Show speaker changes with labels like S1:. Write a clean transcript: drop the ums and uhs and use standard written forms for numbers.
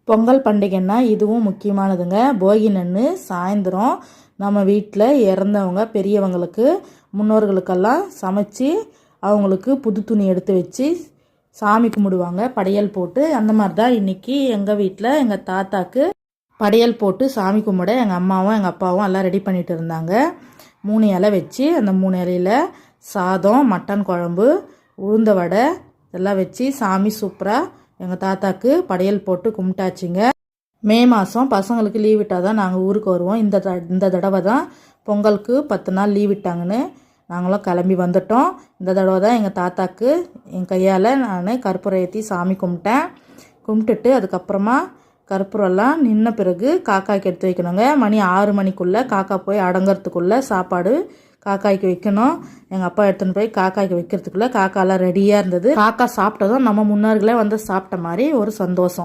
S1: பொங்கல் பண்டிகைன்னா இதுவும் முக்கியமானதுங்க. போகி நன்னு சாயந்தரம் நம்ம வீட்டில் இறந்தவங்க பெரியவங்களுக்கு முன்னோர்களுக்கெல்லாம் சமைச்சு அவங்களுக்கு புது துணி எடுத்து வச்சு சாமி கும்பிடுவாங்க படையல் போட்டு. அந்த மாதிரி தான் இன்றைக்கி எங்கள் வீட்டில் எங்கள் தாத்தாக்கு படையல் போட்டு சாமி கும்பிட எங்கள் அம்மாவும் எங்கள் அப்பாவும் எல்லாம் ரெடி பண்ணிட்டு இருந்தாங்க. 3 இலை வச்சு அந்த 3 இலையில் சாதம், மட்டன் குழம்பு, உளுந்த வடை இதெல்லாம் வச்சு சாமி சூப்பராக எங்கள் தாத்தாக்கு படையல் போட்டு கும்பிட்டாச்சுங்க. மே மாதம் பசங்களுக்கு லீவ் விட்டால் தான் நாங்கள் ஊருக்கு வருவோம். இந்த தடவை தான் பொங்கலுக்கு 10 நாள் லீவ் விட்டாங்கன்னு நாங்களும் கிளம்பி வந்துட்டோம். இந்த தடவை தான் எங்கள் தாத்தாக்கு என் கையால் நான் கற்பூரம் ஏற்றி சாமி கும்பிட்டுட்டு அதுக்கப்புறமா கற்பூரம்லாம் நின்ன பிறகு காக்காய்க்கு எடுத்து வைக்கணுங்க. மணி 6 மணிக்குள்ளே காக்கா போய் அடங்கிறதுக்குள்ளே சாப்பாடு காக்காய்க்கு வைக்கணும். எங்கள் அப்பா எடுத்துன்னு போய் காக்காய்க்கு வைக்கிறதுக்குள்ளே காக்காலாம் ரெடியாக இருந்தது. காக்கா சாப்பிட்டதும் நம்ம முன்னோர்களே வந்து சாப்பிட்ட மாதிரி ஒரு சந்தோஷம்.